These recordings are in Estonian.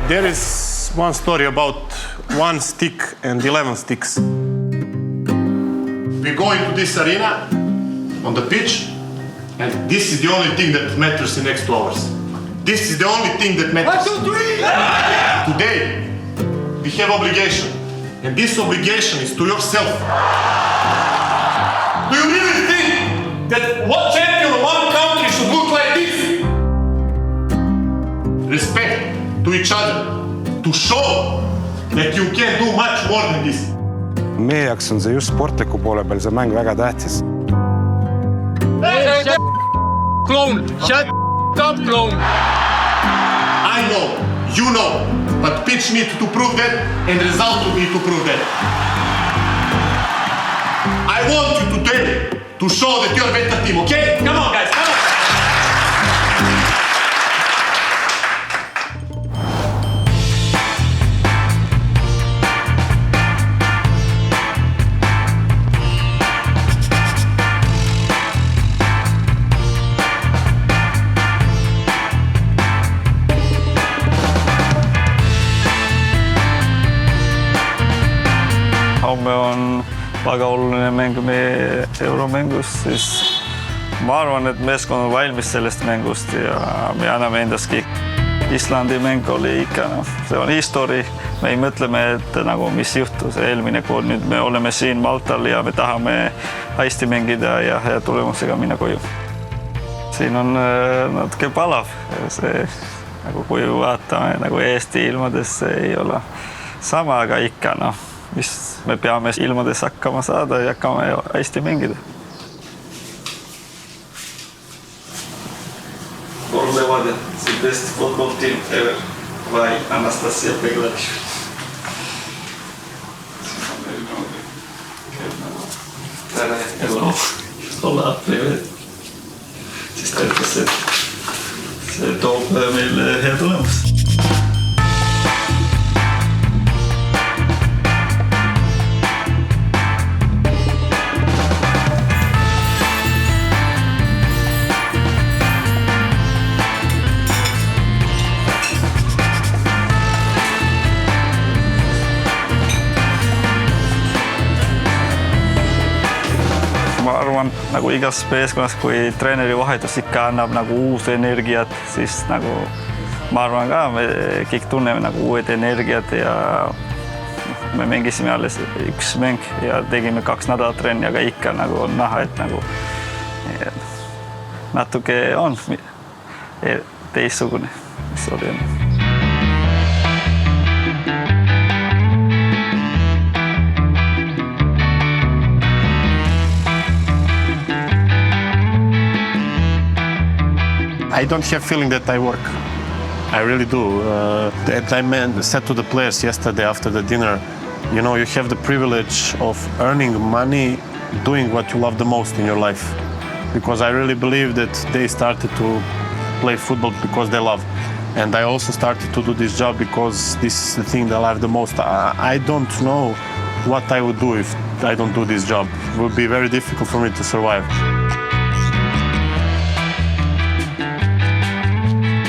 There is one story about 1 stick and 11 sticks. We go into this arena on the pitch, and this is the only thing that matters in next 2 hours. This is the only thing that matters. 1, 2, 3! Today, we have obligation, and this obligation is to yourself. Do you really think that one champion of one country should look like this? Respect to each other, to show that you can do much more than this. Meie jaoks on see just sportliku poole peal see mäng väga tähtis. Clown! Shut up, clown! I know, you know, but pitch need to prove that and result need to prove that. I want you today to show that you're a better team, okay? Come on, guys, come on! Homme on väga oluline mäng meie euromängus, siis ma arvan, et meeskond on valmis sellest mängust ja me anname endast kõik. Islandi mäng oli ikka, see on historia. Me ei mõtleme, et nagu mis juhtus eelmine kord. Nüüd me oleme siin Maltal ja me tahame hästi mängida ja hea tulemusega minna koju. Siin on natuke palav. See, nagu kui vaatame nagu Eesti ilmades ei ole sama, aga ikka mis me peame ilmades hakkama saada ja hakkame hästi mängida. Levadia, the best football team ever by Anastasia Beglash. Tällä hetkellä ollaan privet. Siis täytyy se toob meille hea tulemus. Ma arvan, nagu igas meeskonnas, kui treeneri vahetus ikka annab nagu uus energiat, siis nagu ma arvan ka, me kõik tunneme nagu uued energiat ja me mängisime alles 1 mäng ja tegime 2 nädalat trenni, aga ikka nagu on näha, et nagu natuke on teistsugune, mis oli. I don't have feeling that I work. I really do. That I said to the players yesterday after the dinner, you know, you have the privilege of earning money doing what you love the most in your life. Because I really believe that they started to play football because they love. And I also started to do this job because this is the thing that I love the most. I don't know what I would do if I don't do this job. It would be very difficult for me to survive.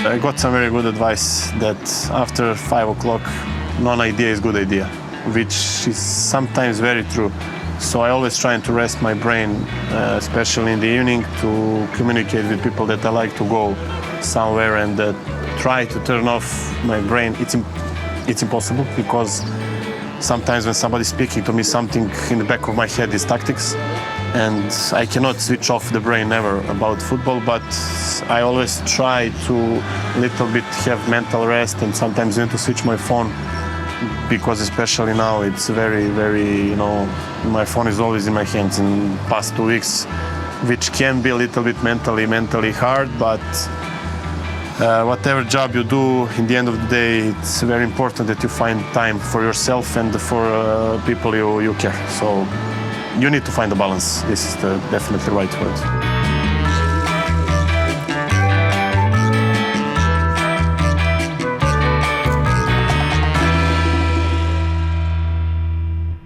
I got some very good advice that after 5 o'clock, no idea is good idea, which is sometimes very true. So I always try to rest my brain, especially in the evening, to communicate with people that I like to go somewhere and try to turn off my brain. It's impossible because sometimes when somebody's speaking to me, something in the back of my head is tactics. And I cannot switch off the brain ever about football, but I always try to little bit have mental rest and sometimes need to switch my phone because especially now it's very, you know, my phone is always in my hands in past 2 weeks, which can be a little bit mentally hard, but whatever job you do, in the end of the day, it's very important that you find time for yourself and for people you care. So you need to find a balance. This is the definitely right word.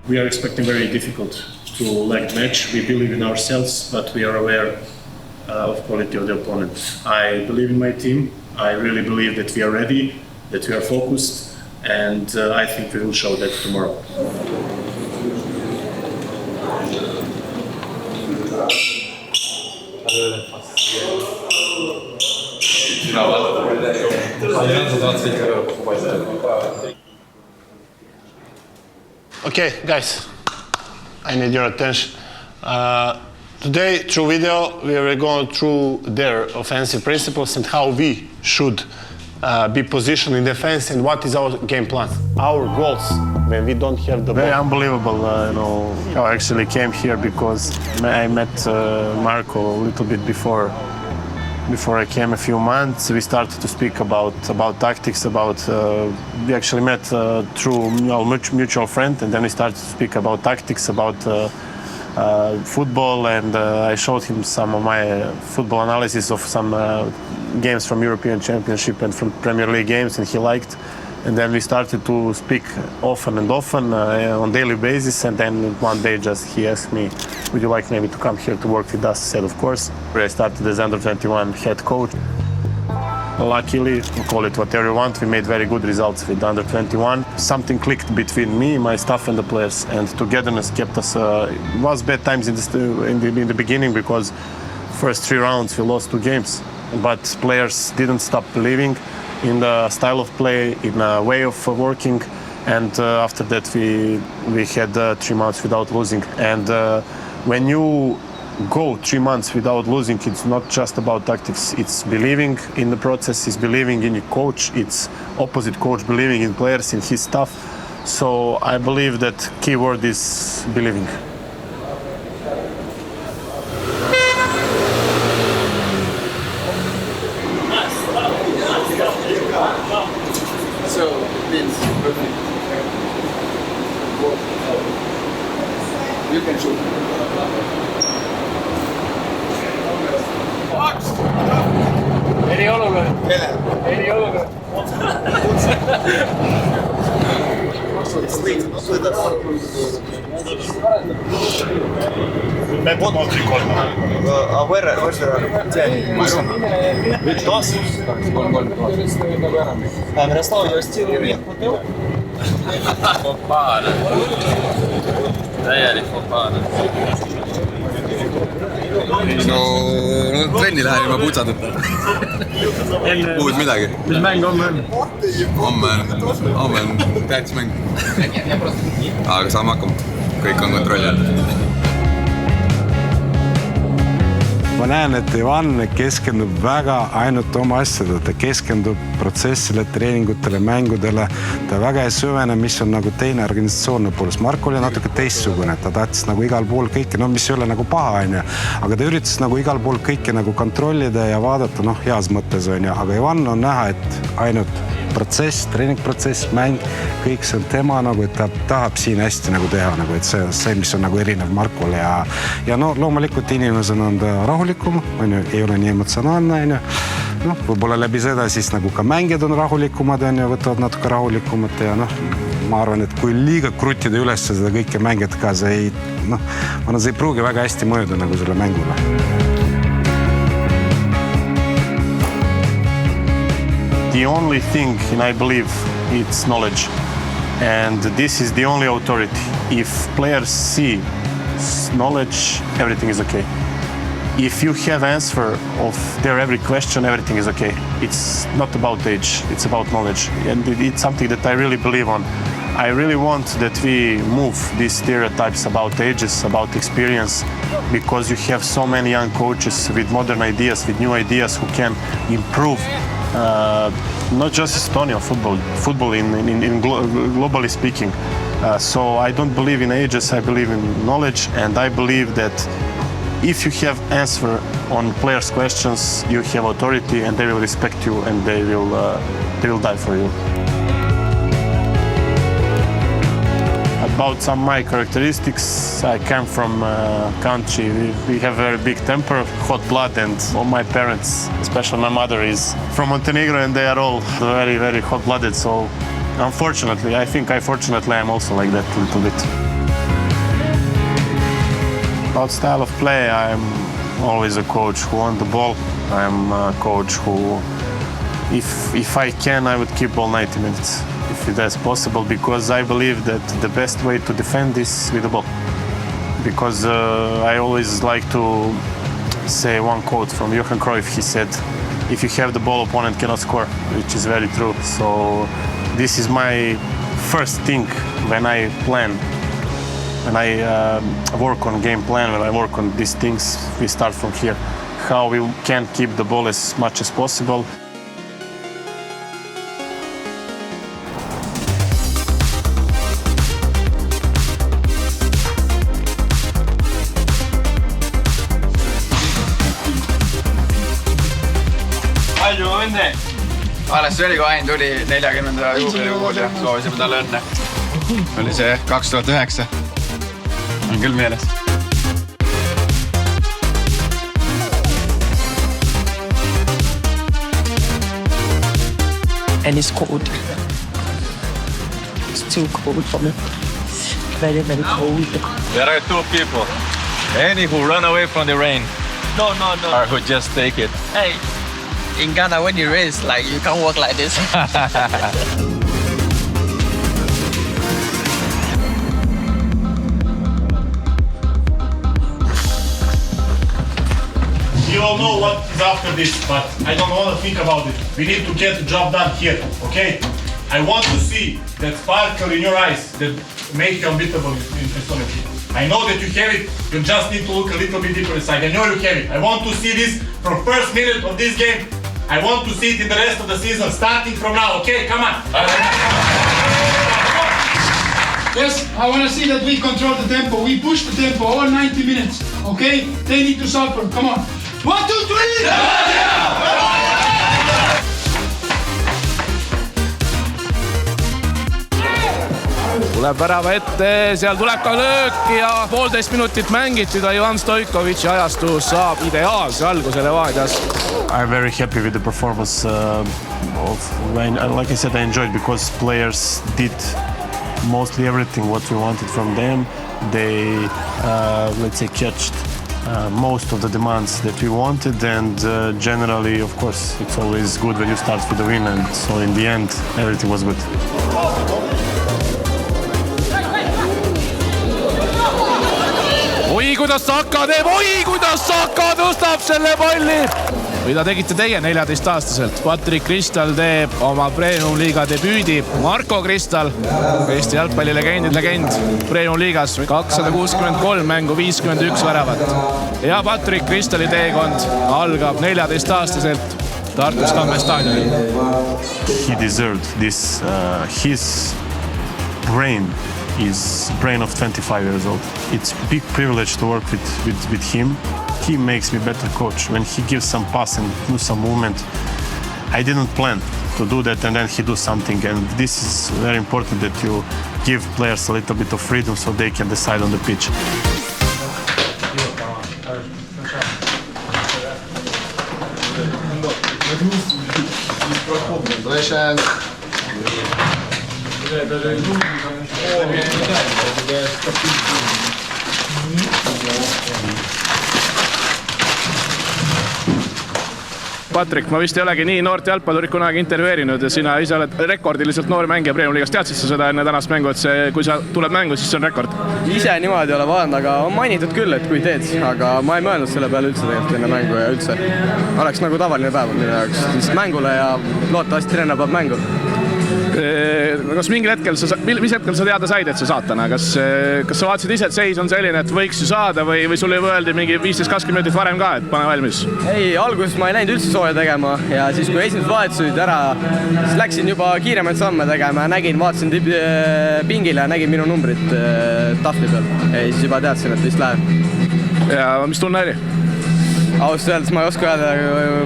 We are expecting very difficult two-leg match. We believe in ourselves, but we are aware of quality of the opponent. I believe in my team. I really believe that we are ready. that we are focused, and I think we will show that tomorrow. Okay, guys, I need your attention. Today, through video, we are going through their offensive principles and how we should be positioned in defense and what is our game plan. Our goals when we don't have the ball. Very unbelievable, how I actually came here because I met Marco a little bit before I came a few months. We started to speak about tactics, we actually met through mutual friend, and then we started to speak about tactics, about football, and I showed him some of my football analysis of some games from European Championship and from Premier League games, and he liked. And then we started to speak often on daily basis, and then one day just he asked me, would you like maybe to come here to work with us? I said, of course. I started as under 21 head coach. Luckily, call it whatever you want, we made very good results with under 21. Something clicked between me, my staff and the players, and togetherness kept us. It was bad times in the beginning because first 3 rounds we lost 2 games, but players didn't stop believing in the style of play, in a way of working, and after that we had 3 months without losing. And when you go 3 months without losing, it's not just about tactics, it's believing in the process, it's believing in your coach, it's opposite coach believing in players, in his staff. So I believe that key word is believing. So it means perfect. You can shoot. Eriolukord. Eriolukord. Where's Мирослав, я стил нет бутылок. Fopaana. Täielik fopaana. No trenni lähen ilma putsatuta. Puhud midagi? Mis mäng homme on? Homme on tähtis mäng. Aga saame hakkama. Kõik on kontrolli all. ma näen, et Ivan keskendub väga ainult oma asjadele, ta keskendub protsessile, treeningutele, mängudele, ta väga ei süvene, mis on nagu teine organisatsioonne poolest. Marko oli natuke teistsugune, ta tahtis nagu igal pool kõike, mis ei ole nagu paha, aga ta üritas nagu igal pool kõike nagu kontrollida ja vaadata, heas mõttes, aga Ivan on näha, et ainult protsess, treeningprotsess, mäng, kõik see on tema nagu, et ta tahab siin hästi nagu teha, nagu, et see, mis on nagu erinev Markole ja loomulikult inimesena on ta rahulikum, ei ole nii emotsionaalne, võib-olla läbi seda siis nagu ka mängijad on rahulikumad, võtavad natuke rahulikumad ja ma arvan, et kui liiga krutida üles seda kõike mängijad ka, see ei pruugi väga hästi mõjuda nagu selle mängule. The only thing, and I believe, it's knowledge. And this is the only authority. If players see knowledge, everything is okay. If you have answer of their every question, everything is okay. It's not about age, it's about knowledge. And it's something that I really believe on. I really want that we move these stereotypes about ages, about experience, because you have so many young coaches with modern ideas, with new ideas who can improve not just Estonian football in globally speaking. So I don't believe in ages, I believe in knowledge, and I believe that if you have answer on players' questions, you have authority, and they will respect you, and they will die for you. About some of my characteristics, I come from a country, we have very big temper, hot blood, and all my parents, especially my mother, is from Montenegro, and they are all very, very hot-blooded. So unfortunately, I'm also like that a little bit. About style of play, I'm always a coach who wants the ball. I'm a coach who, if if I can, I would keep all 90 minutes, if that's possible, because I believe that the best way to defend is with the ball. Because I always like to say one quote from Johan Cruyff. He said, if you have the ball, opponent cannot score, which is very true. So this is my first thing when I plan, when I work on game plan, when I work on these things, we start from here. How we can keep the ball as much as possible. Palju õnne! Alles see oli, kui Ain tuli 40. juubeli puhul ja soovisime talle õnne. Oli see 2009. On küll meeles. And it's cold. It's too cold for me. Very, very cold. There are two people. Any who run away from the rain No. or who just take it. Hey, in Ghana, when you race, like, you can't walk like this. You all know what is after this, but I don't want to think about it. We need to get the job done here, okay? I want to see that sparkle in your eyes that make you unbeatable in Estonia. I know that you have it, you just need to look a little bit deeper inside. I know you have it. I want to see this from first minute of this game. I want to see it in the rest of the season, starting from now, okay? Come on! Yes, I want to see that we control the tempo. We push the tempo all 90 minutes, okay? They need to suffer, come on. 1, 2, 3! Tuleb värava ette, seal tuleb ka löök ja 1,5 minutit mängiti ta Ivan Stoikovitši ajastus saab ideaalse alguse Levadias. I'm very happy with the performance like I said, I enjoyed because players did mostly everything what we wanted from them. They, let's say, catched most of the demands that we wanted, and generally, of course, it's always good when you start with a win, and so in the end, everything was good. Oi, kuidas Saka teeb, oi, kuidas Saka tõstab selle palli! Mida tegite teie 14-aastaselt? Patrick Kristal teeb oma Premium-liiga debüüdi. Marko Kristal, Eesti jalgpallilegend, Premium-liigas 263 mängu, 51 väravat. Ja Patrick Kristali teekond algab 14-aastaselt Tartus Tamme staadionil. He deserved this. His brain is brain of 25 years old. It's a big privilege to work with him. He makes me better coach. When he gives some pass and do some movement, I didn't plan to do that, and then he do something. And this is very important that you give players a little bit of freedom so they can decide on the pitch. Patrick, ma vist ei olegi nii noort jalgpallurit kunagi intervjueerinud ja sina ise oled rekordiliselt noor mängija Premium-liigas. Teadsid sa seda enne tänast mängu, et see, kui sa tuled mängu, siis see on rekord? Ise niimoodi ei ole vaadanud, aga on mainitud küll, et kui teed, aga ma ei mõelnud selle peale üldse tegelikult enne mängu ja üldse. Oleks nagu tavaline päev minu jaoks lihtsalt mängule ja loodetavasti treener peab mängu. Kas mingil hetkel, mis hetkel sa teada said, et sa saad täna? Kas sa vaatasid ise, et seis on selline, et võiks ju saada või sulle juba öeldi mingi 15-20 minutit varem ka, et pane valmis? Ei, alguses ma ei läinud üldse sooja tegema ja siis kui esimesed vahetused ära, siis läksin juba kiiremaid samme tegema ja nägin, vaatasin pingile ja nägin minu numbrit tahvli peal ja siis juba teadsin, et vist läheb. Ja mis tunne oli? Ausalt öeldes ma ei oska öelda,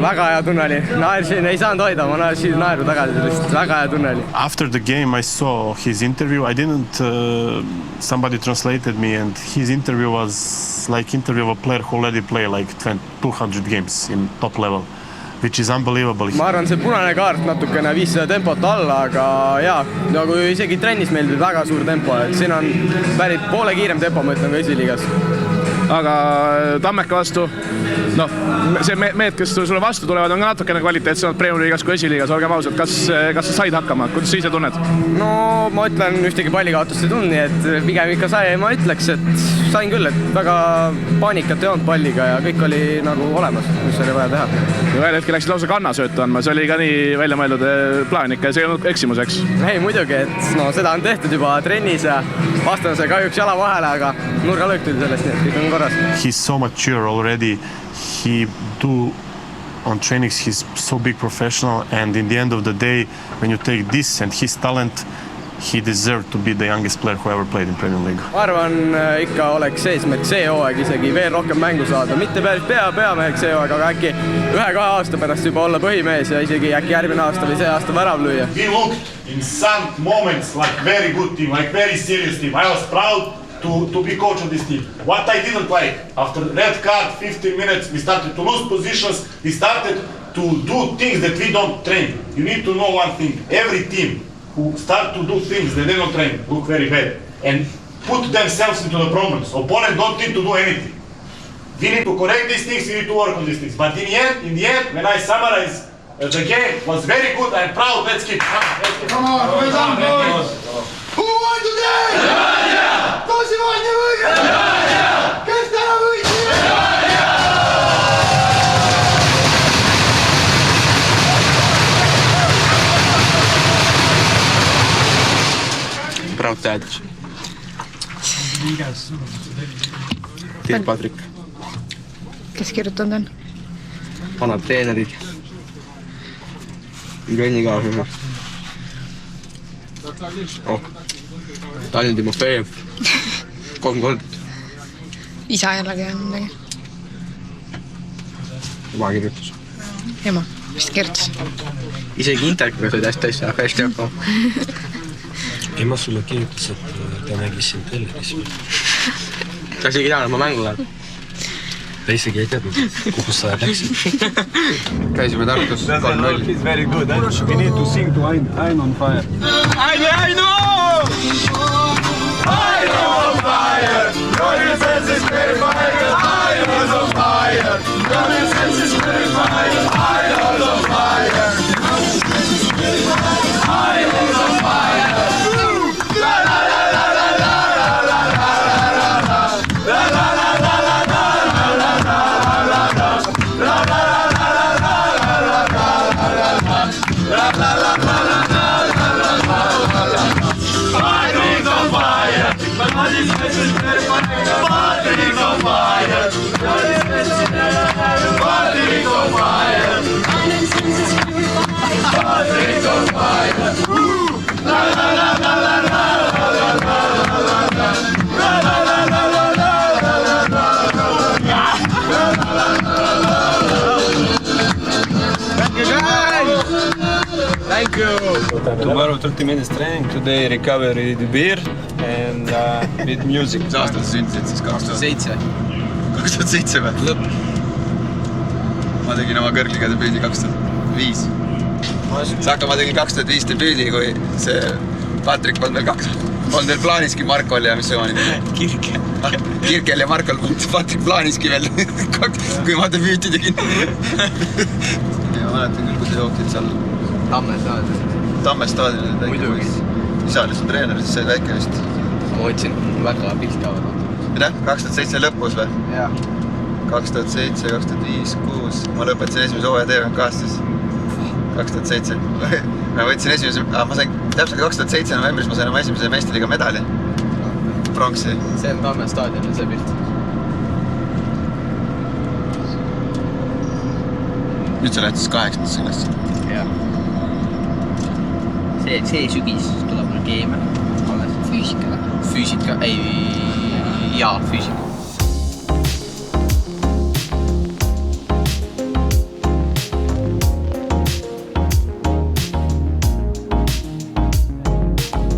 väga hea tunne oli. Naersin, ei saanud hoida, ma naersin naeru tagasi sellest, väga hea tunne oli. After the game I saw his interview. I didn't, somebody translated me, and his interview was like interview of a player who already played like 200 games in top level, which is unbelievable. Ma arvan, see punane kaart natukene viis seda tempot alla, aga jaa, nagu isegi trennis meil väga suur tempo, et siin on pärit poole kiirem tempo, ma ütlen ka esiliigas. aga Tammeka vastu, noh, see mehed, kes sulle vastu tulevad, on ka natukene kvaliteetsemad Premiumi liigas kui esiliigas, olgem ausad, kas sa said hakkama, kuidas sa ise tunned? No ma ütlen, ühtegi pallikaotust ei tunni, et pigem ikka sai, ma ütleks, et sain küll, et väga paanikat ei olnud palliga ja kõik oli nagu olemas, mis oli vaja teha. Ja ühel hetkel läksid lausa kannasöötu andma, see oli ka nii välja mõeldud plaan ikka ja see ei olnud eksimuseks. Ei, muidugi, et no seda on tehtud juba trennis ja vastane sai kahjuks jala vahele, aga nurgalöök tuli sellest, nii et kõik on korras. He's so mature already. He do on trainings, he's so big professional, and in the end of the day, when you take this and his talent, he deserved to be the youngest player who ever played in Premier League. Ma arvan, ikka oleks eesmärk see hooaeg isegi veel rohkem mängu saada. Mitte päris peameheks see hooaeg, aga äkki 1-2 aasta pärast juba olla põhimees ja isegi äkki järgmine aasta või see aasta värav lüüa. We looked in some moments like very good team, like very serious team. I was proud to be coach of this team. What I didn't like, after red card, 15 minutes, we started to lose positions. We started to do things that we don't train. You need to know one thing. Every team who start to do things that they don't train look very bad and put themselves into the problems. Opponent don't need to do anything. We need to correct these things, we need to work on these things. But in the end, when I summarize the game, was very good, I'm proud, let's keep. Come on, boys on, boys! Who won today? Кто сегодня выиграл? Kes täna võitis? Proud dad. Tiit Patrik. Kes kirjutanud on? Vanad treenerid. Kõnnikaaslased. Tallinna Timofejev. 3 korda. Isa jällegi on midagi. Ema kirjutas. Ema, mis kirjutas? Isegi intervjuga said hästi hakkama. Ema sulle kirjutas, et ta nägis sind televis. Ta isegi tean, et ma mängu lähen. Ta isegi ei teadnud, kuhu sa läksid. Käisime Tartus 3-0. It's very good. We need to sing to I'm on fire. I know! I'm on fire! Your sense is very fire! I was on fire! Your sense is very fire! I was on fire! I was on fire! La la la la la la la la la la Thank you. Tomorrow 30 minutes training, today recovery the beer and with music. Mis aastal sa sündisid siis 2007. 2007 või? Lõpp. Ma tegin oma kõrgliga debüüdi 2005. Ma tegin 2005 debüüdi, kui see Patrik polnud veel 2. Polnud veel plaaniski Markol ja mis see oli? Kirkel ja Markol Patrik plaaniski veel, kui ma debüüti tegin. Ja ma mäletan küll, kui te jooksid seal Tamme staadionil. Muidugi. Isa oli su treener, siis sai väike vist. Ma võtsin väga pilti avanud. Mida? 2007 lõpus või? Jaa. 2007, 2005, 2006. Ma lõpetasin esimese hooaja TVMK-st siis. 2007. Ma võtsin esimese... Ma sain täpselt 2007 novembris ma sain oma esimese meistriliiga medali. Pronksi. See on Tamme staadionil, see pilt. Nüüd sa lähed siis 8. sellest. Jaa. See sügis tuleb mul keemia. Füüsika. Füüsika, jaa, füüsika.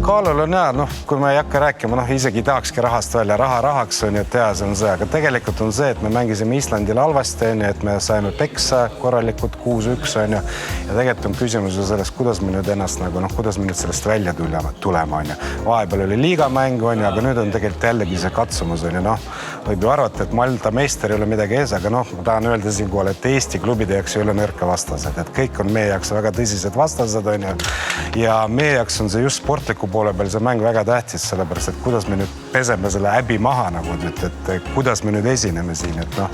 Kaalul on hea, kui me ei hakka rääkima, isegi ei tahakski rahast välja, raha rahaks on ju, teha see on see, aga tegelikult on see, et me mängisime Islandil halvasti, et me saime peksa korralikult 6-1 on ju, ja tegelikult on küsimus sellest, kuidas me nüüd ennast kuidas me nüüd sellest välja tulema on ju. Vahepeal oli liigamäng on ju, aga nüüd on tegelikult jällegi see katsumus on ju, võib ju arvata, et Malta meister ei ole midagi ees, aga noh, ma tahan öelda siinkohal, et Eesti klubide jaoks ei ole nõrka vastased, et kõik on meie jaoks väga tõsised vastased, on ju. Ja meie jaoks on see just sportliku poole peal see mäng väga tähtis, sellepärast, et kuidas me nüüd peseme selle häbi maha, nagu nüüd, et kuidas me nüüd esineme siin, et noh,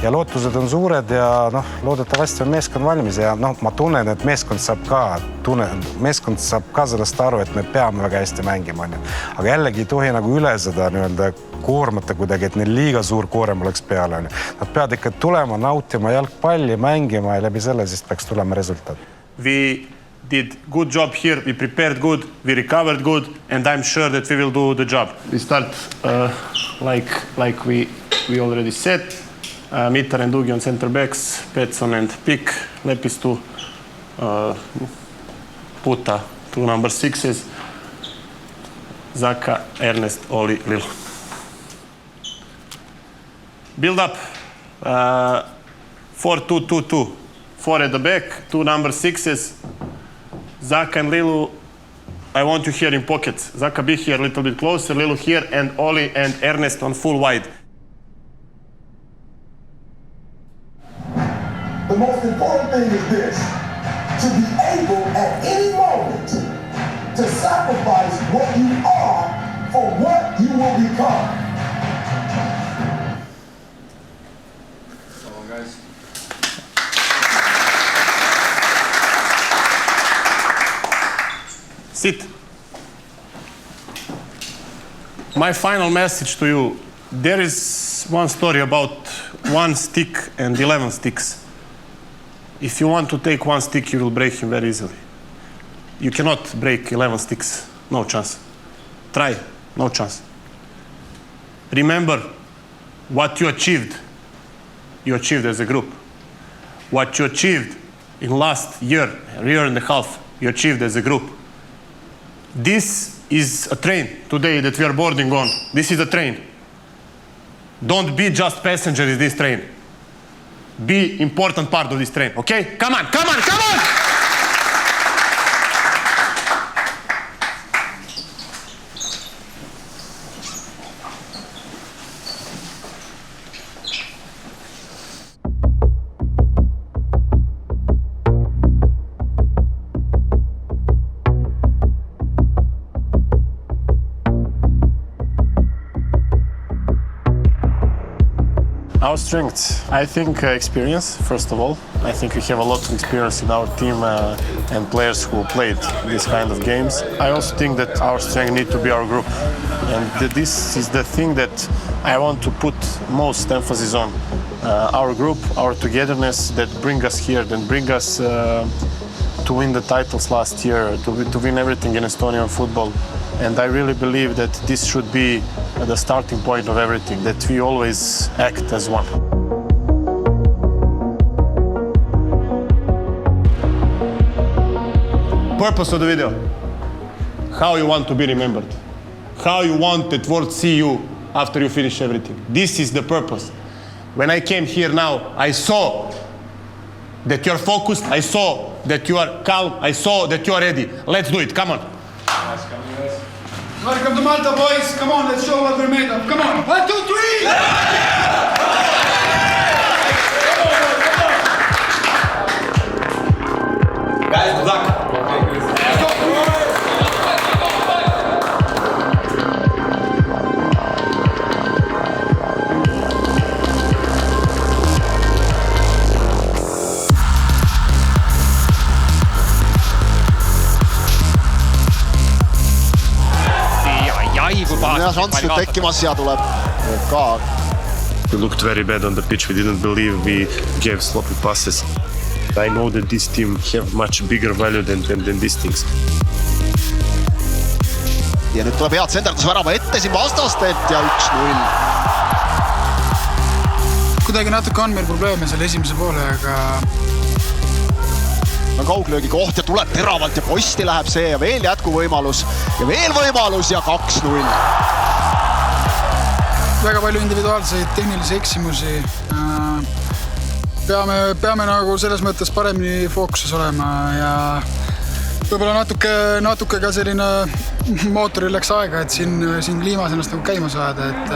ja lootused on suured ja noh, loodetavasti on meeskond valmis ja noh, ma tunnen, et meeskond saab ka sellest aru, et me peame väga hästi mängima, on ju. Aga jällegi ei tohi nagu üle seda nii-öelda koormata kuidagi, et neil liiga suur koorem oleks peale. Nad peavad ikka tulema, nautima jalgpalli, mängima ja läbi selle siis peaks tulema resultaat. We did good job here, we prepared good, we recovered good, and I'm sure that we will do the job. We start like we already said. Mitar and Dugi on center backs, Petson and Pik, Lepistu, Puta, 2 number 6s, Zaka, Ernest, Oli, Lilo. Build up 4-2-2-2. 4 at the back, 2 number 6s. Zaka and Lilu, I want you here in pockets. Zaka be here a little bit closer, Lilu here, and Oli and Ernest on full wide. The most important thing is this, to be able at any moment to sacrifice what you are for what you will become. Come on, guys. Sit. My final message to you, there is one story about 1 stick and 11 sticks. If you want to take 1 stick, you will break him very easily. You cannot break 11 sticks, no chance. Try, no chance. Remember what you achieved as a group. What you achieved in last year and a half, you achieved as a group. This is a train today that we are boarding on. This is a train. Don't be just passenger in this train. Be important part of this train, okay? Come on, come on, come on! Our strength, I think experience, first of all. I think we have a lot of experience in our team and players who played this kind of games. I also think that our strength needs to be our group. And this is the thing that I want to put most emphasis on. Our group, our togetherness that bring us here, that bring us to win the titles last year, to win everything in Estonian football. And I really believe that this should be the starting point of everything, that we always act as one. Purpose of the video, how you want to be remembered, how you want that world to see you after you finish everything. This is the purpose. When I came here now, I saw that you're focused, I saw that you are calm, I saw that you are ready. Let's do it, come on. Welcome to Malta, boys. Come on, let's show what we're made of. Come on. 1, 2, 3! Guys, good luck. Šants nüüd tekkimas ja tuleb ka. We looked very bad on the pitch. We didn't believe we gave sloppy passes. I know that this team have much bigger value than these things. Ja nüüd tuleb head senderdus värava ette siin vastastelt ja 1-0. Kuidagi natuke on meil probleeme selle esimese poole, aga on kauglöögi koht ja tuleb teravalt ja posti läheb see ja veel jätkuvõimalus ja veel võimalus ja 2-0. Väga palju individuaalseid tehnilisi eksimusi. Peame nagu selles mõttes paremini fookuses olema võib-olla natuke ka selline mootoril läks aega, et siin kliimas ennast nagu käima saada, et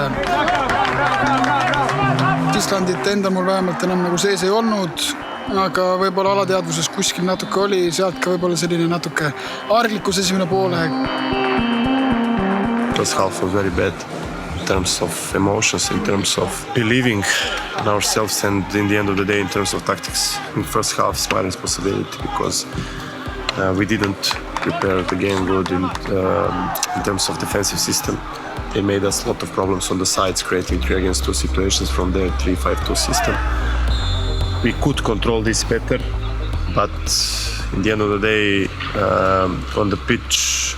Islandit endal mul vähemalt enam nagu sees ei olnud, aga võib-olla alateadvuses kuskil natuke oli, sealt ka võib-olla selline natuke arglikkus esimene poole. First half was very bad in terms of emotions, in terms of believing in ourselves, and in the end of the day in terms of tactics. In first half it's my responsibility because we didn't prepare the game good in terms of defensive system. They made us a lot of problems on the sides, creating 3 against 2 situations from their 3-5-2 system. We could control this better, but in the end of the day, on the pitch,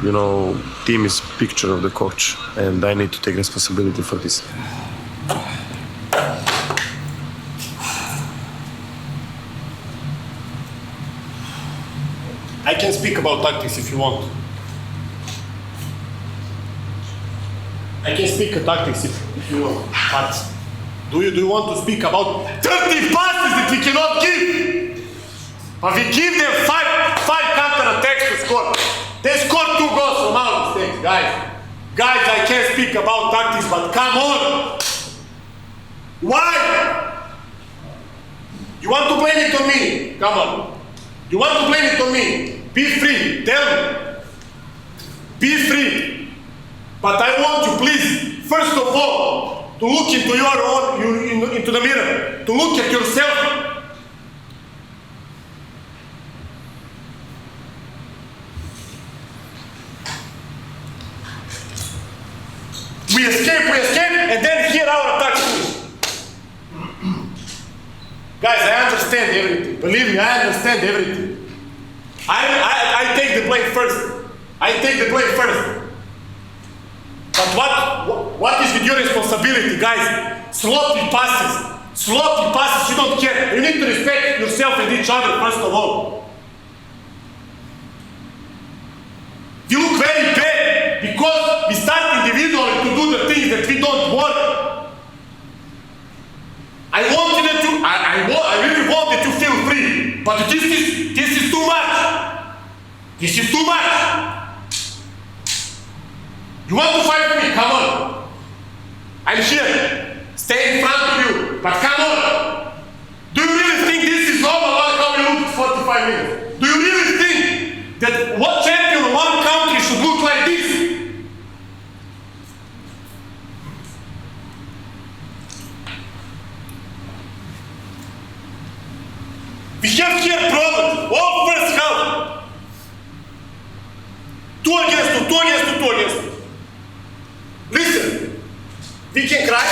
you know, team is picture of the coach, and I need to take responsibility for this. I can speak about tactics if you want. I can speak tactics if you want. But do you want to speak about 30 passes that we cannot give? But we give them five counter-attacks to score. They scored 2 goals from our mistakes, guys. Guys, I can't speak about tactics, but come on. Why? You want to blame it on me? Come on. You want to blame it on me? Be free. Tell me. Be free. But I want you, please, first of all, to look into into the mirror, to look at yourself. We escape, and then here our attack finish. Guys, I understand everything. Believe me, I understand everything. I take the blame first. But what is with your responsibility, guys? Sloppy passes, you don't care. You need to respect yourself and each other, first of all. You look very bad because we start individually to do the things that we don't want. I really wanted to feel free, but this is too much. This is too much. You want to fight with me? Come on. I'm here. Stay in front of you. But come on. Do you really think this is normal how we look 45 minutes? Do you really think that what champion of one country should look like this? We have here problems. All first half. 2 against 2. Listen, we can cry,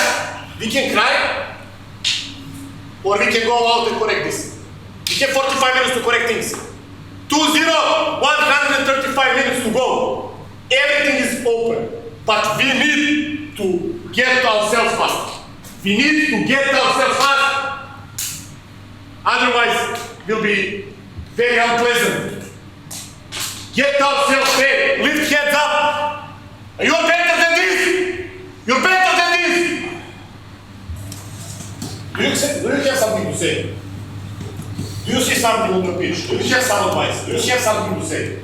or we can go out and correct this. We have 45 minutes to correct things. 2-0, 135 minutes to go. Everything is open, but we need to get ourselves fast. Otherwise, we'll be very unpleasant. Get ourselves there. Lift heads up. You're better than this. Do you have something to say? Do you see something on the pitch? Do you have some advice? Do you have something to say?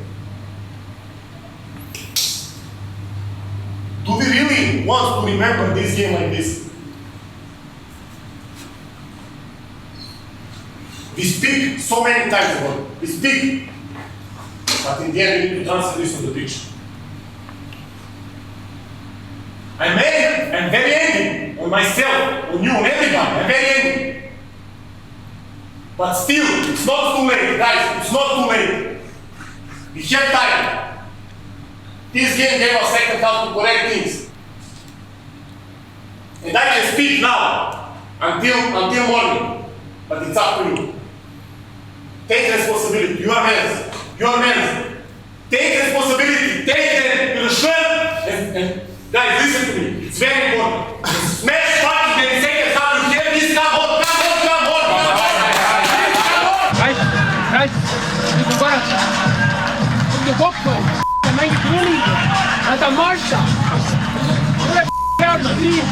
Do we really want to remember this game like this? We speak so many times about it. We speak. But in the end, we need to transfer this on the pitch. I'm very angry on myself, on you, on everybody. I'm very angry. But still, it's not too late, guys. It's not too late. We have time. This game gave us second half to correct things. And I can speak now until morning. But it's up to you. Take responsibility. Your hands. Take responsibility. Take them to the shirt. And guys, listen to me. It's very important. Smash fucking the second half. You hear this? Come on. Guys, guarda, il coppo, è meglio che non lì, la marcia, non è fermo lì.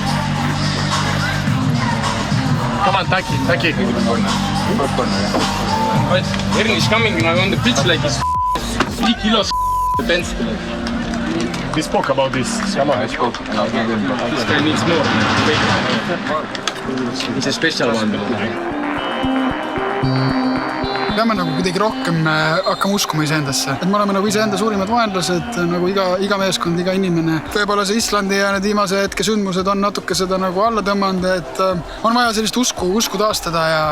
Come on, Taki. Ernie is coming on the pitch like he's 3 kilos bench. We spoke about this. This guy needs more. He's a special one. Peame nagu kuidagi rohkem hakkama uskuma iseendasse. Et me oleme nagu iseenda suurimad vaenlased, nagu iga meeskond, iga inimene. Võib-olla see Islandi ja need viimase hetke sündmused on natuke seda nagu alla tõmmanud, et on vaja sellist usku taastada ja...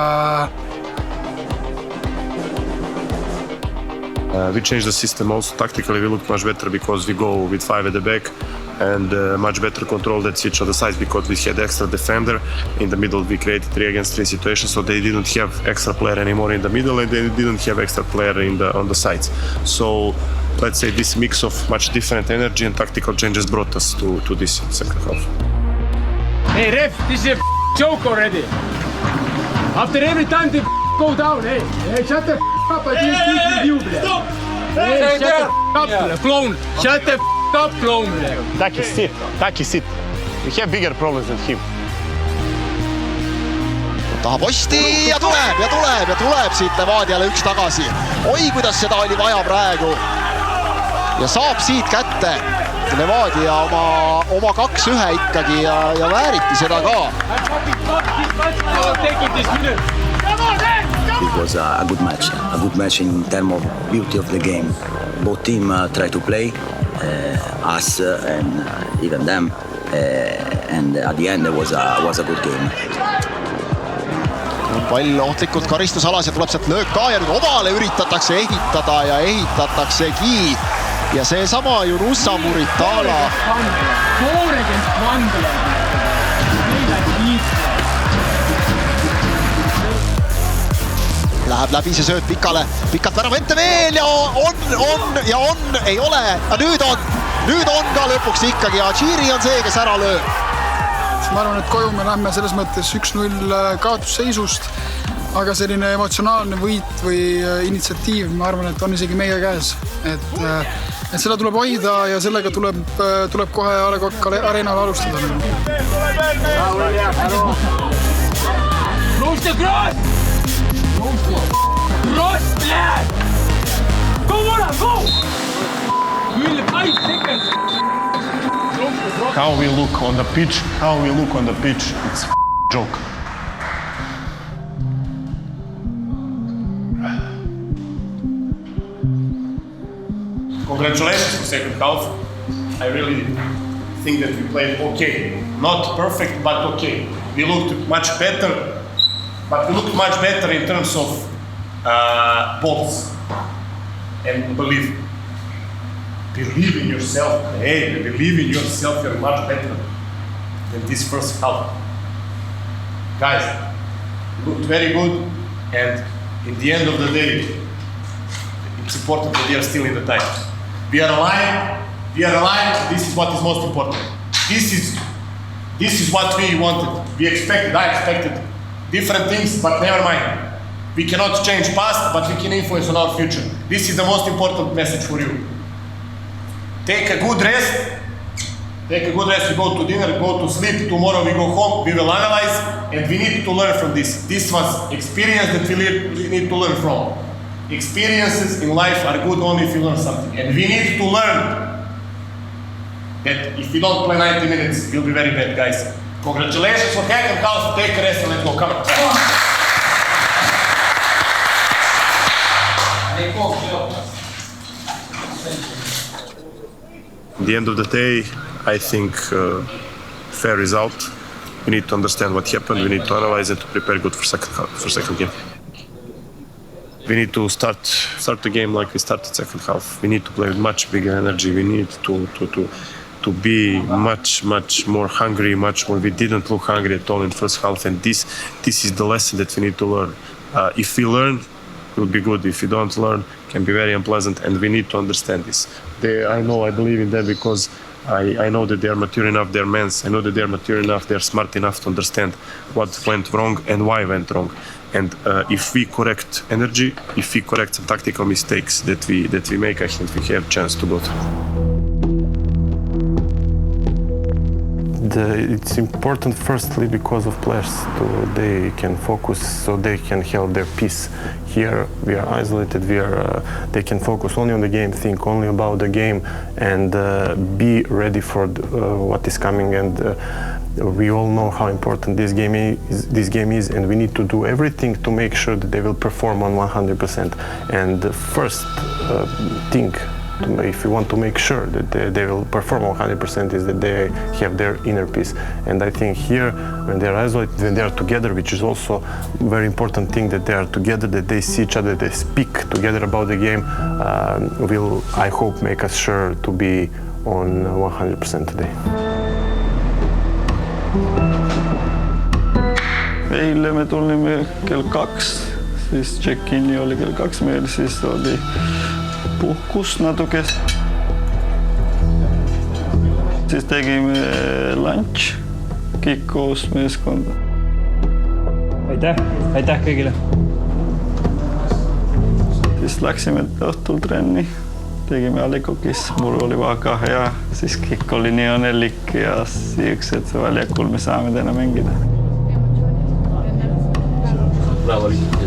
We changed the system also tactically. We looked much better because we go with 5 at the back and much better control that switch on the sides because we had extra defender in the middle. We created 3 against 3 situations, so they didn't have extra player anymore in the middle and they didn't have extra player on the sides. So let's say this mix of much different energy and tactical changes brought us to this second half. Hey ref, this is a joke already. After every time they go down, hey shut the up, I didn't speak with you, bro. Hey, shut the up, clown. Shut the up, clown. Taki sit. We have bigger problems than him. Taha posti ja tuleb siit Levadiale 1 tagasi. Oi, kuidas seda oli vaja praegu. Ja saab siit kätte Levadia oma 2-1 ikkagi ja vääriti seda ka. It was a good match in terms of beauty of the game. Both teams tried to play, us and even them, and at the end it was a good game. Pall ohtlikult karistusalas ja tuleb sealt löök ka ja nüüd omale üritatakse ehitada ja ehitataksegi. Ja see sama Junusa Muritala. Läheb läbi see sööt pikalt värava ette veel ja ei ole. Ja nüüd on ka lõpuks ikkagi ja Chiri on see, kes ära lööb. Ma arvan, et koju me lähme selles mõttes 1-0 kaotusseisust, aga selline emotsionaalne võit või initsiatiiv, ma arvan, et on isegi meie käes. Et seda tuleb hoida ja sellega tuleb kohe A Le Coq Arenal alustada. Cross, blad! Go, Ola, go! You will 5 seconds. How we look on the pitch, it's a joke. Congratulations for second half. I really think that we played okay. Not perfect, but okay. We looked much better. But we looked much better in terms of balls and believe. Believe in yourself. Hey, believe in yourself. You're much better than this first half. Guys, looked very good, and in the end of the day, it's important that we are still in the tie. We are alive. This is what is most important. This is what we wanted. I expected different things, but never mind. We cannot change past, but we can influence on our future. This is the most important message for you. Take a good rest. We go to dinner, go to sleep. Tomorrow we go home, we will analyze, and we need to learn from this. This was experience that we need to learn from. Experiences in life are good only if you learn something. And we need to learn that if we don't play 90 minutes, we'll be very bad, guys. Congratulations for second half. Take a rest and let's go. Come on. At the end of the day, I think fair result. We need to understand what happened. We need to analyze it to prepare good for second game. We need to start the game like we started second half. We need to play with much bigger energy. We need to be much more hungry, much more. We didn't look hungry at all in first half, and this is the lesson that we need to learn. If we learn, it will be good. If we don't learn, it can be very unpleasant, and we need to understand this. I believe in them because I know that they are mature enough, they're men. I know that they are mature enough, they are smart enough to understand what went wrong and why went wrong. And if we correct energy, if we correct some tactical mistakes that we make, I think we have a chance to go through. it's important firstly because of players they can focus so they can have their peace. Here we are isolated, they can focus only on the game, think only about the game and be ready for what is coming. And we all know how important this game is and we need to do everything to make sure that they will perform on 100%. And the first thing if you want to make sure that they will perform 100% is that they have their inner peace. And I think here, when they are isolated, when they are together, which is also a very important thing that they are together, that they see each other, they speak together about the game, will, I hope, make us sure to be on 100% today. Eile me tulime kell 2, siis check-in'i oli kell 2 meil, siis oli puhkus natuke. Siis tegime lunch, kõik koos meeskonda. Aitäh kõigile. Siis läksime õhtul trenni, tegime Alikokis, mul oli väga hea, siis kõik oli nii õnnelik ja siiks, et väljakul me saame täna mängida. Bravo, Alikokis.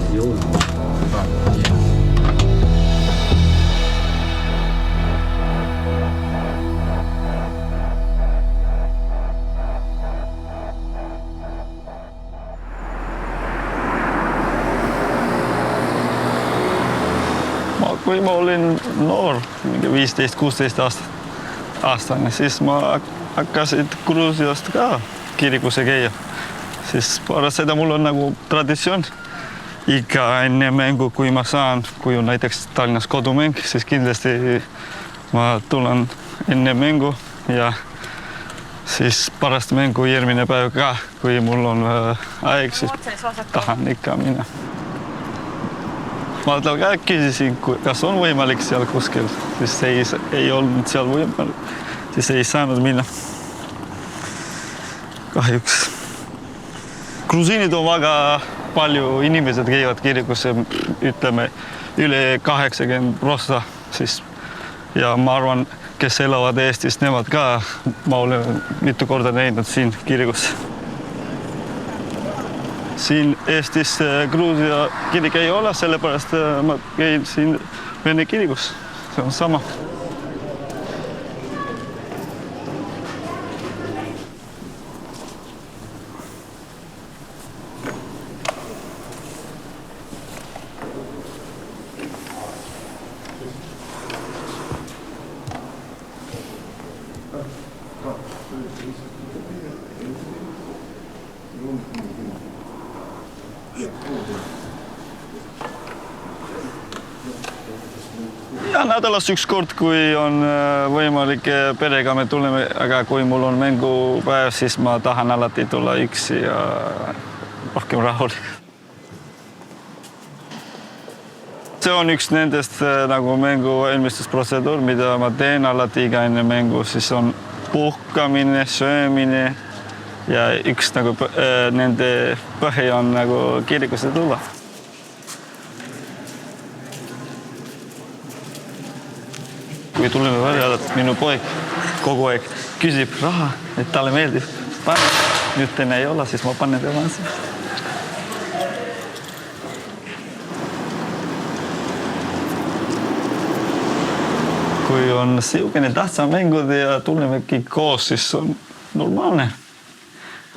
Kui ma olin noor, 15-16 aastane, siis ma hakkasin Gruusiast ka kirikusse käia. Siis pärast seda mul on nagu traditsioon. Iga enne mängu, kui ma saan, kui on näiteks Tallinnas kodumäng, siis kindlasti ma tulen enne mängu ja siis pärast mängu järgmine päev ka, kui mul on aeg, siis tahan ikka minna. Ma ka küsisin, kas on võimalik seal kuskil, siis ei olnud seal võimalik, siis ei saanud minna. Kahjuks. Grusiinid on väga palju inimesed käivad kirikusse, ütleme, üle 80%, siis ja ma arvan, kes elavad Eestis, nemad ka, ma olen mitu korda näinud siin kirikusse. Siin Eestis Gruusia kirik ei ole, sellepärast ma käin siin Vene kirikus. See on sama. Ja nädalas üks kord, kui on võimalik perega, me tuleme, aga kui mul on mängupäev, siis ma tahan alati tulla üksi ja rohkem rahulik. See on üks nendest nagu mängu valmistusprotseduur, mida ma teen alati iga enne mängu, siis on puhkamine, söömine ja üks nagu nende põhi on nagu kirikusse tulla. Kui tuleme välja, et minu poeg kogu aeg küsib raha, et talle meeldib panna. Nüüd teine ei ole, siis ma panen tema ansi. Kui on siukene tähtsa mängud ja tuleme kõik koos, siis on normaalne.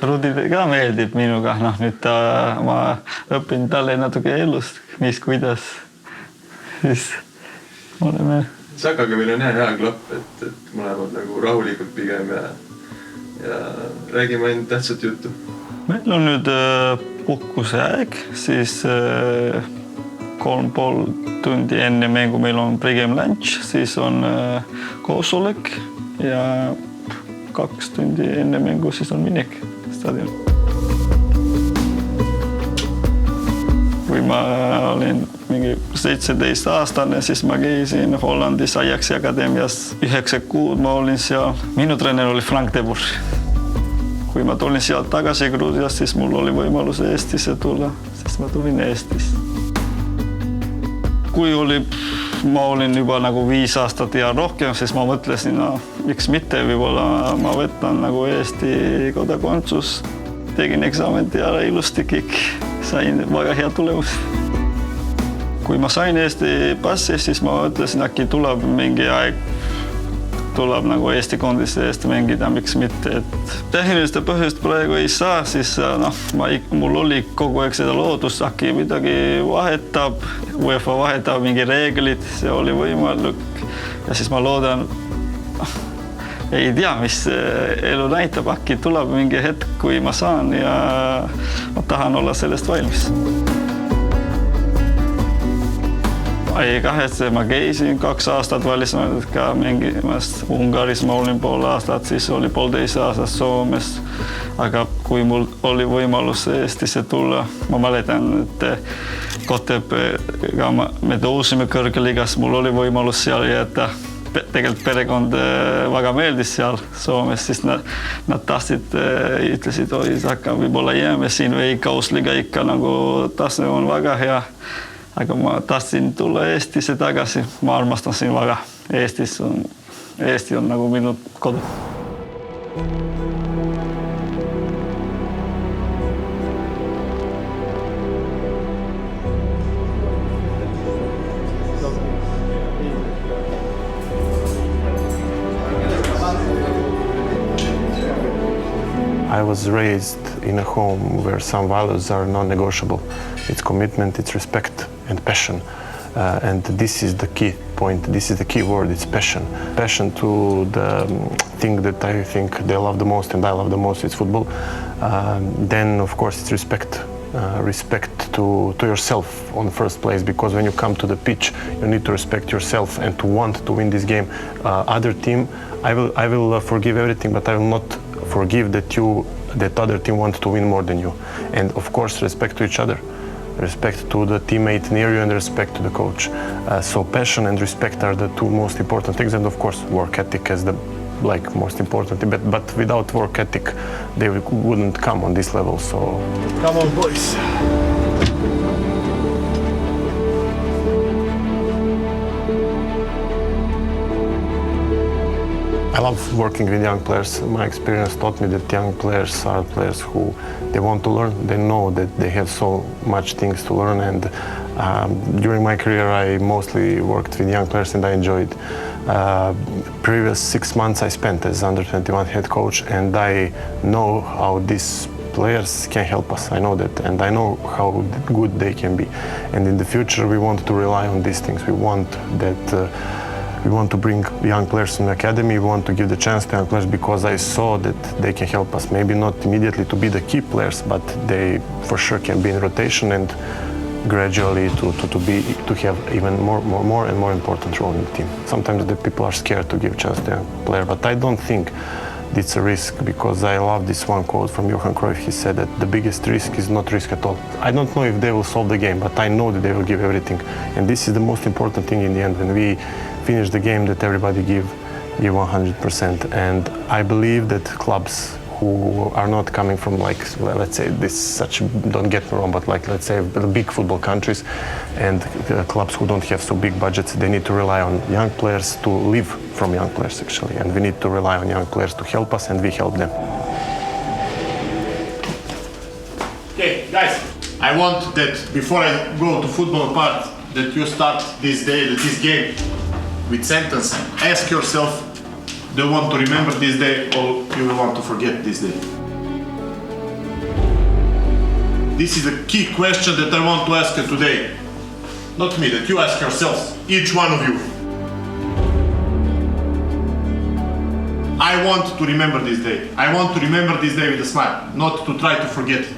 Rudile ka meeldib minuga. Nüüd ma õpin talle natuke elust, mis kuidas. Siis oleme... Sakaga meil on hea klapp, et mõlemad nagu rahulikult pigem ja räägime ainult tähtsat juttu. Meil on nüüd puhkuse aeg, siis 3,5 tundi enne mängu meil on pregame lunch, siis on koosolek ja 2 tundi enne mängu siis on minek stadion. Kui ma olin mingi 17-aastane, siis ma käisin Hollandis Ajaxi akadeemias 9 kuud, ma olin seal. Minu trener oli Frank de Boer. Kui ma tulin sealt tagasi Gruusias, siis mul oli võimalus Eestisse tulla, siis ma tulin Eestis. Kui ma olin juba nagu 5 aastat ja rohkem, siis ma mõtlesin, miks mitte, võib-olla ma võtan nagu Eesti kodakondsus. Tegin eksamenti ära ilusti kõik, sain väga hea tulemus. Kui ma sain Eesti passi, siis ma mõtlesin, äkki tuleb mingi aeg, tuleb nagu Eesti koondise eest mängida, miks mitte. Tehniliste põhjust praegu ei saa, siis mul oli kogu aeg seda loodust, äkki midagi vahetab, UEFA vahetab mingi reeglid, see oli võimalik. Ja siis ma loodan, ei tea, mis elu näitab, äkki tuleb mingi hetk, kui ma saan ja ma tahan olla sellest valmis. Ei kahetse, ma käisin 2 aastat välismaal ka mängimas. Ungaris ma olin pool aastat, siis oli 1,5 aastat Soomes. Aga kui mul oli võimalus Eestisse tulla, ma mäletan, et Kotepega me tõusime kõrgeliigas, mul oli võimalus seal jääda. Tegelikult perekond väga meeldis seal Soomes, siis nad tahtsid, ütlesid, oi, hakka võib-olla jääme siin või kausliga ikka nagu tase on väga hea. Aga ma tahtsin tulla Eestisse tagasi, ma armastan siin väga. Eesti on nagu minu kodu. I was raised in a home where some values are non-negotiable. It's commitment, it's respect and passion. And this is the key point, this is the key word, it's passion. Passion to the thing that I think they love the most and I love the most, it's football. Then, of course, it's respect. Respect to yourself on the first place, because when you come to the pitch, you need to respect yourself and to want to win this game. Other team, I will forgive everything, but I will not forgive that other team wants to win more than you. And of course, respect to each other. Respect to the teammate near you and respect to the coach. So passion and respect are the 2 most important things, and of course work ethic as the most important. But without work ethic, they wouldn't come on this level. So come on, boys. I love working with young players. My experience taught me that young players are players who they want to learn. They know that they have so much things to learn. And during my career, I mostly worked with young players and I enjoyed. Previous 6 months I spent as under-21 head coach, and I know how these players can help us. I know that, and I know how good they can be. And in the future, we want to rely on these things. We want that. We want to bring young players in the academy. We want to give the chance to young players because I saw that they can help us. Maybe not immediately to be the key players, but they for sure can be in rotation and gradually to have even more and more important role in the team. Sometimes the people are scared to give chance to a young player, but I don't think it's a risk, because I love this one quote from Johan Cruyff. He said that the biggest risk is not risk at all. I don't know if they will solve the game, but I know that they will give everything. And this is the most important thing in the end, when we finish the game, that everybody give 100%. And I believe that clubs who are not coming from, let's say, don't get me wrong, but let's say the big football countries, and clubs who don't have so big budgets, they need to rely on young players to live from young players, actually. And we need to rely on young players to help us, and we help them. Okay, guys, I want that before I go to football part, that you start this game with sentence. Ask yourself, do you want to remember this day or you will want to forget this day? This is a key question that I want to ask you today. Not me, that you ask yourselves, each one of you. I want to remember this day. I want to remember this day with a smile, not to try to forget it.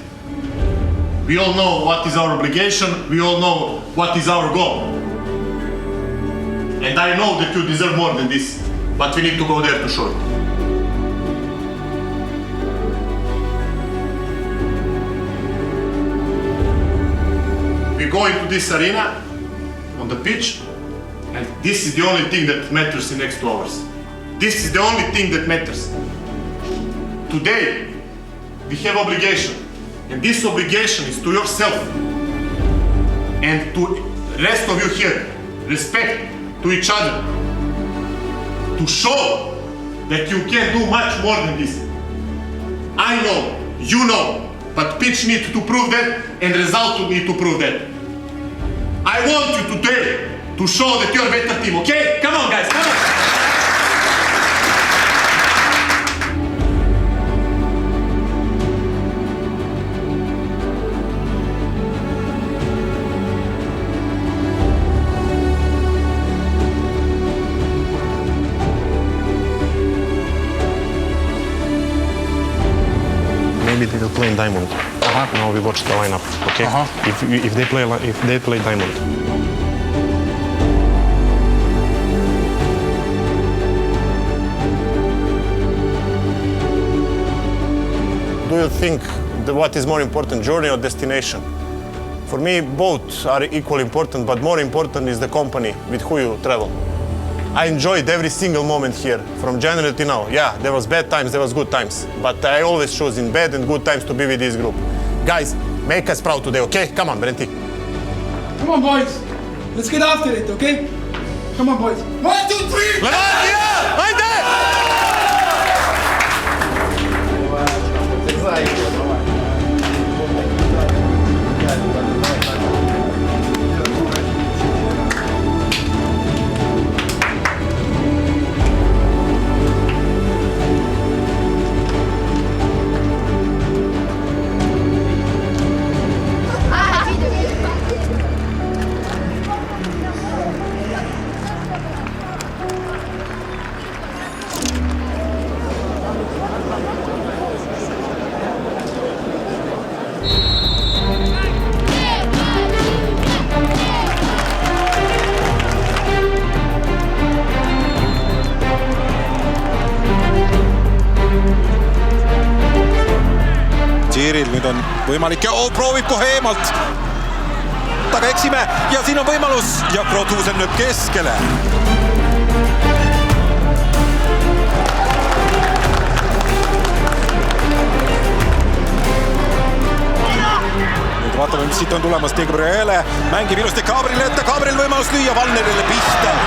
We all know what is our obligation, we all know what is our goal. And I know that you deserve more than this, but we need to go there to show it. We go into this arena, on the pitch, and this is the only thing that matters in the next 2 hours. This is the only thing that matters. Today, we have obligation, and this obligation is to yourself and to the rest of you here. Respect to each other, to show that you can do much more than this. I know, you know, but pitch need to prove that and result need to prove that. I want you today to show that you're a better team, okay? Come on, guys, come on! Maybe they will play in diamond. Now we watch the lineup. Okay. If they play diamond. Do you think what is more important, journey or destination? For me, both are equally important, but more important is the company with who you travel. I enjoyed every single moment here, from January to now. Yeah, there was bad times, there was good times, but I always choose in bad and good times to be with this group. Guys, make us proud today, okay? Come on, Brenti. Come on, boys. Let's get after it, okay? Come on, boys. 1, 2, 3! Levadia! Haide! Tširil nüüd on võimalik ja proovib kohe eemalt. Taga eksime ja siin on võimalus ja Krotusen nüüd keskele. Nüüd vaatame, mis siit on tulemas. Gabriele mängib ilusti Gabriel ette. Gabriel võimalus lüüa Valnerile pihta.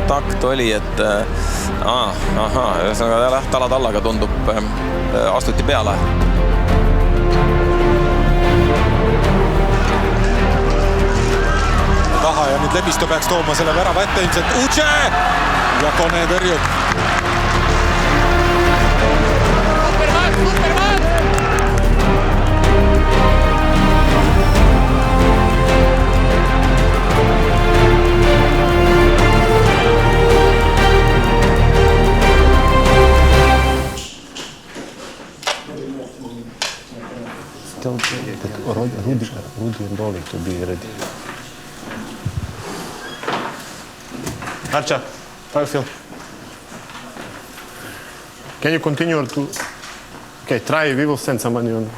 Kontakt oli, et ühesõnaga tala-tallaga tundub, astuti peale. Taha ja nüüd Lepisto peaks tooma selle värava ette ilmselt Uche ja Kone tõrjub. Tell that Rudi and Dolly to be ready. Archa, how you feel? Can you continue to... Okay, try, we will send somebody on.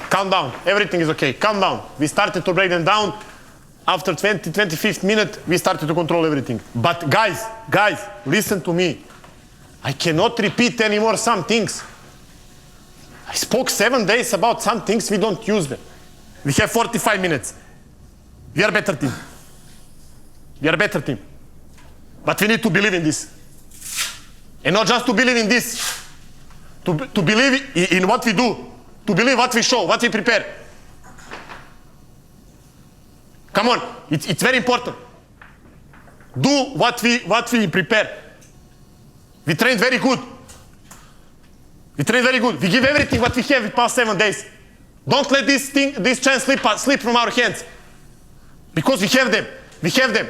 Calm down, everything is okay, calm down. We started to break them down. After 25th minute, we started to control everything. But guys, listen to me. I cannot repeat anymore some things. I spoke 7 days about some things, we don't use them. We have 45 minutes. We are a better team. We are a better team. But we need to believe in this. And not just to believe in this. To believe in what we do. To believe what we show, what we prepare. Come on, it's very important. Do what we prepare. We trained very good. We trained very good. We give everything what we have in the past 7 days. Don't let this chance slip from our hands. Because we have them. We have them.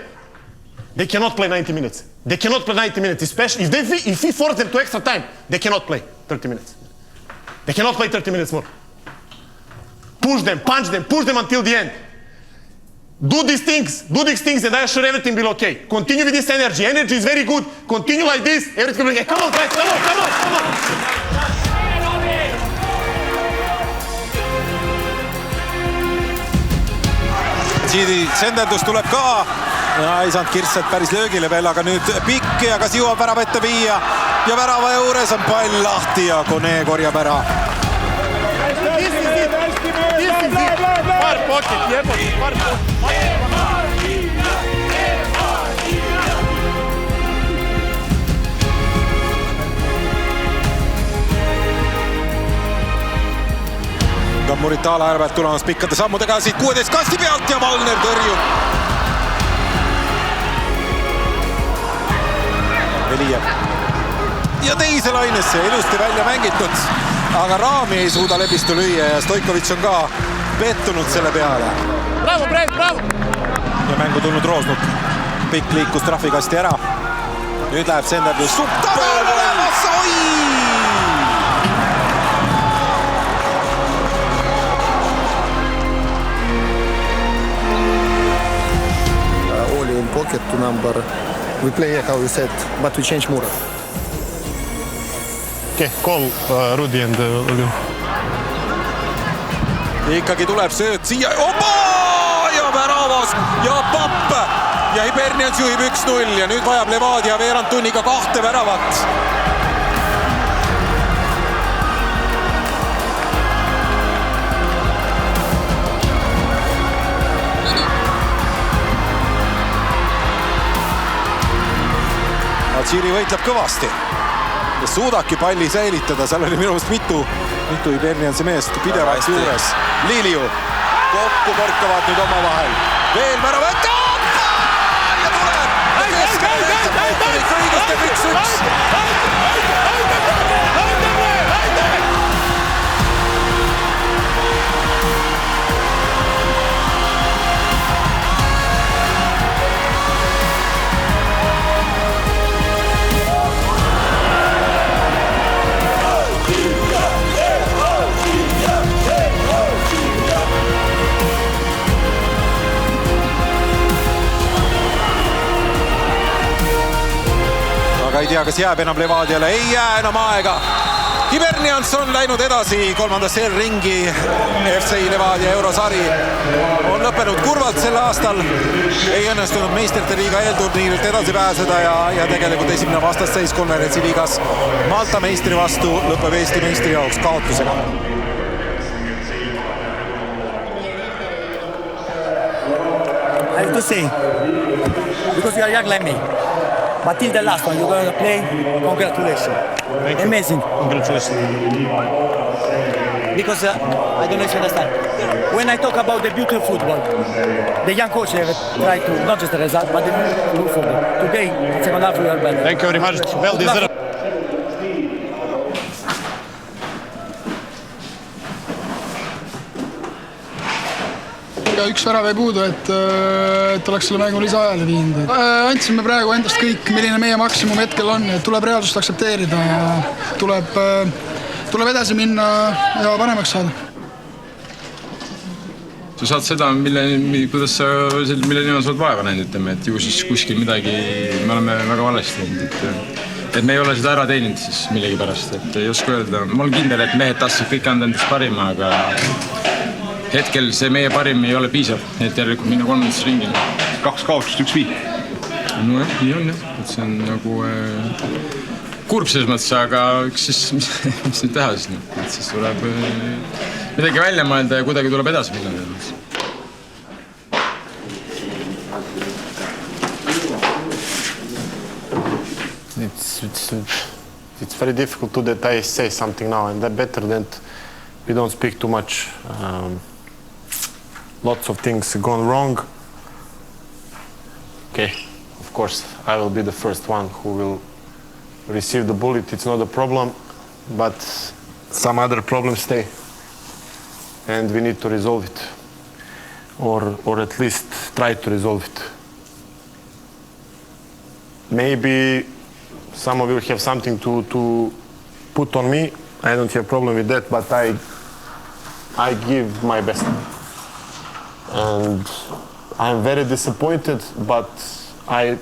They cannot play 90 minutes. They cannot play 90 minutes, especially if we force them to extra time. They cannot play 30 minutes. They cannot play 30 minutes more. Push them, punch them, push them until the end. Do these things, and I assure everything will be okay. Continue with this energy. Energy is very good. Continue like this. Everything will be okay. Come on, guys, come on. Siidi senderdus tuleb ka Ja ei saanud Kirstselt päris löögile veel, aga nüüd pikk ja kas jõuab värava ette viia ja värava juures on pall lahti ja Kone korjab ära. Muritala äärväärt tulemas pikkade sammudega siit 16 kasti pealt ja Valner tõrjub. Velijev. Ja teise lainesse ilusti välja mängitud, aga raami ei suuda Lepistu lüüa ja Stoikovitš on ka pettunud selle peale. Bravo, bravo! Ja mängu tulnud Roosnuk. Pikk liikus trahvikasti ära. Nüüd läheb Senderblus tagalemas, oi! Pocket to number. We play how you said, but we change Murat. Okay, call Rudi and Olin. Ikkagi tuleb sööt siia. Opa! Ja väravas ja Papp. Ja Hibernians juhib 1-0 ja nüüd vajab Levadia veerand tunniga 2 väravat. Tširi võitleb kõvasti ja suudabki palli säilitada, seal oli minu meelest mitu Hiberniansi meest pidevalt juures. Liliu kokku põrkavad nüüd oma vahel. Veel värava ette! Ja tuleb! Ja keskele! Õigustab 1-1! Ei tea, kas jääb enam Levadiale, ei jää enam aega. Hibernians on läinud edasi kolmandasse ringi. FC Levadia eurosari on lõppenud kurvalt sel aastal. Ei õnnestunud meistrite liiga eelturniirilt edasi pääseda ja tegelikult esimene vastasseis konverentsiliigas Malta meistri vastu lõpeb Eesti meistri jaoks kaotusega. I have to say, because you are young like me, but till the last one you're going to play, congratulations. Amazing. Congratulations. Because I don't know if you understand. When I talk about the beauty of football, the young coach have tried to, not just the result, but the good football. Today, second half we are better. Thank you very much. Well deserved. Üks värav ei puudu, et oleks selle mängu lisaajale viinud. Andsime praegu endast kõik, milline meie maksimum hetkel on, et tuleb reaalsust aksepteerida ja tuleb edasi minna ja paremaks saada. Sa saad seda, milleni on sa vaeva näinud, ütleme, et ju siis kuskil midagi me oleme väga valesti teinud, et me ei ole seda ära teeninud siis millegi pärast, et ei oska öelda. Ma olen kindel, et mehed tahtsid kõik anda endast parima, aga hetkel see meie parim ei ole piisav, et järelikult minna kolmandasse ringile. 2 kaotust, 1 viik. No jah, nii on jah, et see on nagu kurb selles mõttes, aga siis, mis nüüd teha siis, et siis tuleb midagi välja mõelda ja kuidagi tuleb edasi minna. It's very difficult to that I say something now, and that better that we don't speak too much. Lots of things gone wrong. Okay, of course, I will be the first one who will receive the bullet. It's not a problem, but some other problems stay, and we need to resolve it, or at least try to resolve it. Maybe some of you have something to put on me. I don't have a problem with that, but I give my best. And I'm very disappointed, but I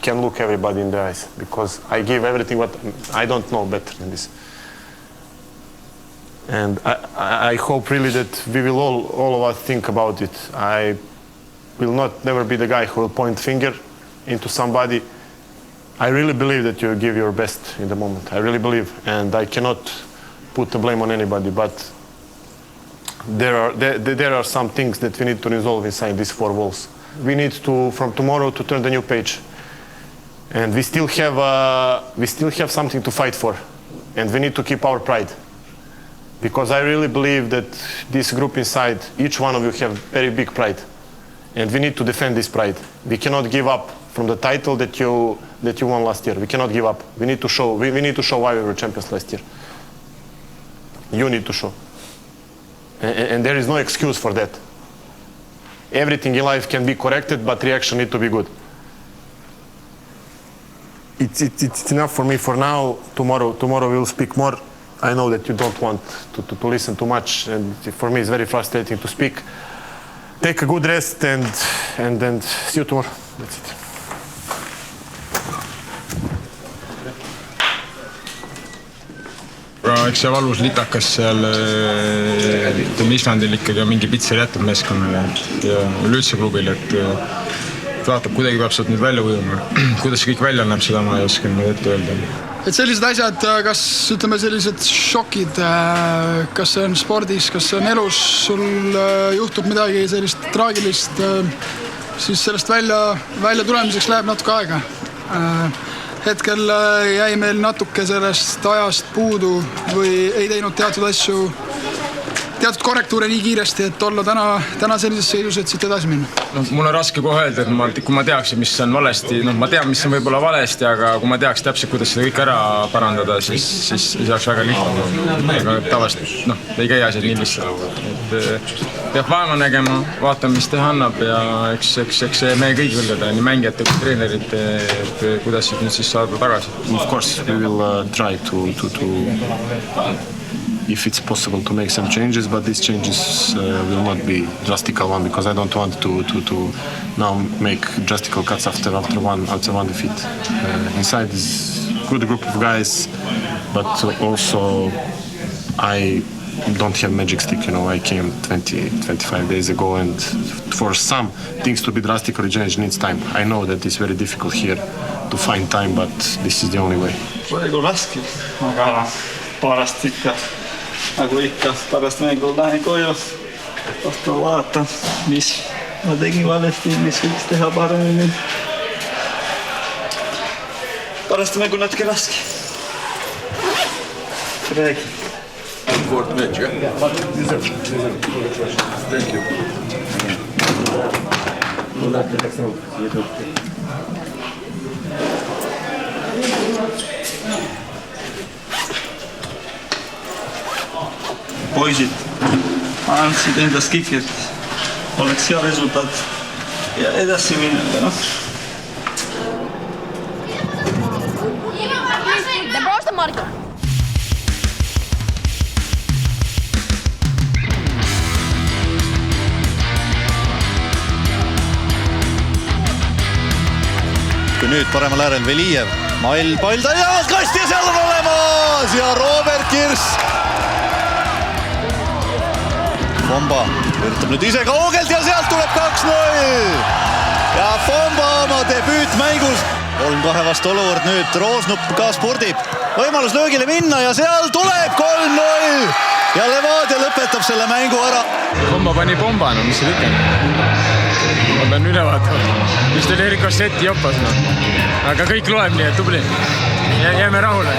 can look everybody in the eyes because I give everything what I don't know better than this. And I hope really that we will all of us think about it. will not never be the guy who will point finger into somebody. I really believe that you give your best in the moment. I really believe, and I cannot put the blame on anybody, but there are some things that we need to resolve inside these four walls. We need to, from tomorrow, to turn the new page, and we still have something to fight for, and we need to keep our pride, because I really believe that this group inside, each one of you have very big pride, and we need to defend this pride. We cannot give up from the title that you won last year. We cannot give up. We need to show why we were champions last year. You need to show. And there is no excuse for that. Everything in life can be corrected, but reaction need to be good. It's enough for me for now. Tomorrow we'll speak more. I know that you don't want to listen too much, and for me it's very frustrating to speak. Take a good rest and then see you tomorrow. That's it. Eks see valus litakas seal Islandil ikkagi mingi pitser jätab meeskonnale ja üleüldse klubile, et vaatab, kuidagi peab sealt nüüd välja ujuma. Kuidas see kõik välja näeb, seda ma ei oska nüüd ette öelda. Et sellised asjad, kas ütleme sellised šokid, kas see on spordis, kas see on elus, sul juhtub midagi sellist traagilist, siis sellest välja tulemiseks läheb natuke aega. Hetkel jäi meil natuke sellest ajast puudu või ei teinud teatud asju, teatud korrektuure nii kiiresti, et olla täna sellises seisus, et siit edasi minna. No, mul on raske kohe öelda, et kui ma teaks, mis on valesti, ma tean, mis on võib-olla valesti, aga kui ma teaks täpselt, kuidas seda kõik ära parandada, siis ei saaks väga lihtne. Aga tavaliselt ei käi asjad nii lihtsalt. Peab vaeva nägema, vaatame, mis teha annab ja eks me kõik võlgada, nii mängijate kui treenerid, kuidas nüüd siis saada tagasi. Of course, we will try to if it's possible to make some changes, but these changes will not be drastic one, because I don't want to now make drastic cuts after one defeat. Inside is good group of guys, but also I don't have magic stick, I came 25 days ago, and for some things to be drastically changed needs time. I know that it's very difficult here to find time, but this is the only way. Praegu raske, aga paarast nagu ikka pärast mängu lähen koju, vaatan, mis ma tegin valesti, mis võiks teha paremini. Pärast mängu natuke raske. Räägi. Fourth match, yeah? Thank you. Poisid andsid endast kõik, et oleks hea resultaat ja edasi minna. Kui nüüd paremal äärel Velijev, pall ta ja kasti ja seal on olemas ja Robert Kirss. Fomba üritab nüüd ise kaugelt ja sealt tuleb 2-0. Ja Fomba oma debüüt mängus. 3-2 vastu olukord nüüd, Roosnup ka spordib. Võimalus löögile minna ja seal tuleb 3-0. Ja Levadia lõpetab selle mängu ära. Fomba pani pomba, mis see lükend? Ma pean üle vaatama. Vist oli Erik Ossetti jopas. Aga kõik loeb nii, et tubli. Jääme rahule.